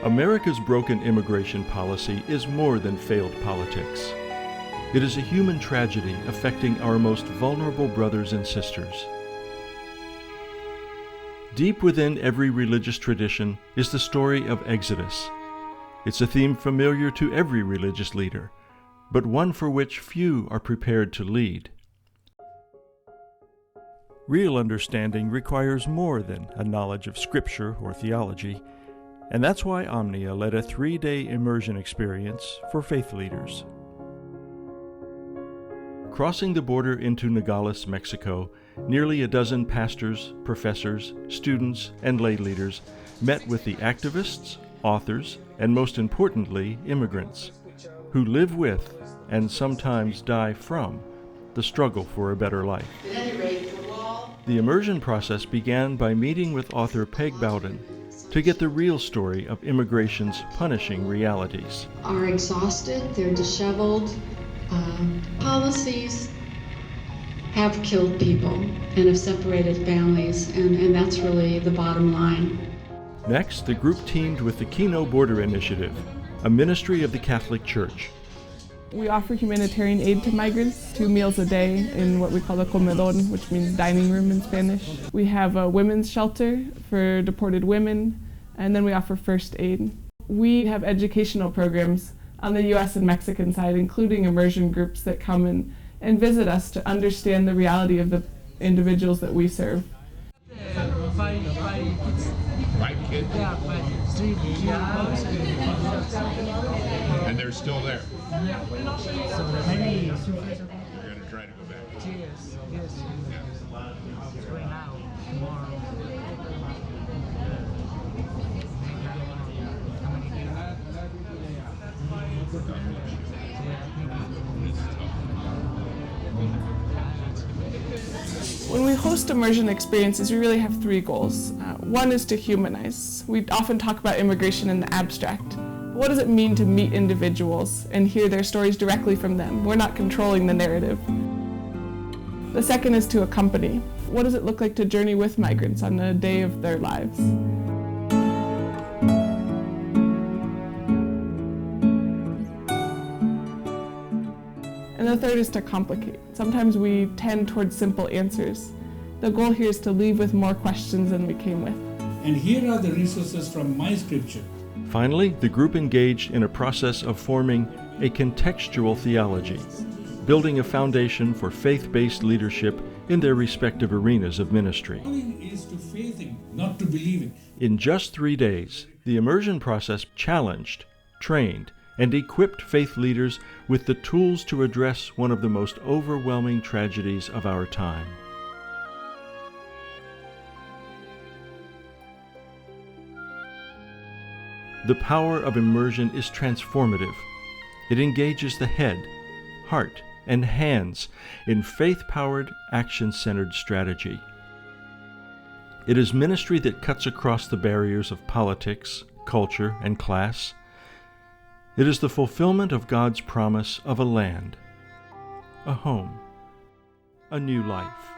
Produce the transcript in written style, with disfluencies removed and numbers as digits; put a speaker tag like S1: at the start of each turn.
S1: America's broken immigration policy is more than failed politics. It is a human tragedy affecting our most vulnerable brothers and sisters. Deep within every religious tradition is the story of Exodus. It's a theme familiar to every religious leader, but one for which few are prepared to lead. Real understanding requires more than a knowledge of Scripture or theology, and that's why OMNIA led a 3-day immersion experience for faith leaders. Crossing the border into Nogales, Mexico, nearly a dozen pastors, professors, students, and lay leaders met with the activists, authors, and most importantly, immigrants, who live with and sometimes die from the struggle for a better life. The immersion process began by meeting with author Peg Bowden to get the real story of immigration's punishing realities.
S2: Are exhausted, they're disheveled. Policies have killed people and have separated families, and that's really the bottom line.
S1: Next, the group teamed with the Kino Border Initiative, a ministry of the Catholic Church.
S3: We offer humanitarian aid to migrants, 2 meals a day in what we call a comedor, which means dining room in Spanish. We have a women's shelter for deported women, and then we offer first aid. We have educational programs on the U.S. and Mexican side, including immersion groups that come and visit us to understand the reality of the individuals that we serve.
S4: And they're still there. We're going to try to go back.
S5: Yes. Right now, tomorrow.
S3: When we host immersion experiences, we really have 3 goals. One is to humanize. We often talk about immigration in the abstract. What does it mean to meet individuals and hear their stories directly from them? We're not controlling the narrative. The second is to accompany. What does it look like to journey with migrants on a day of their lives? And the third is to complicate. Sometimes we tend towards simple answers. The goal here is to leave with more questions than we came with.
S6: And here are the resources from my scripture.
S1: Finally, the group engaged in a process of forming a contextual theology, building a foundation for faith-based leadership in their respective arenas of ministry.
S6: Calling is to faithing, not to believing.
S1: In just 3 days, the immersion process challenged, trained, and equipped faith leaders with the tools to address one of the most overwhelming tragedies of our time. The power of immersion is transformative. It engages the head, heart, and hands in faith-powered, action-centered strategy. It is ministry that cuts across the barriers of politics, culture, and class. It is the fulfillment of God's promise of a land, a home, a new life.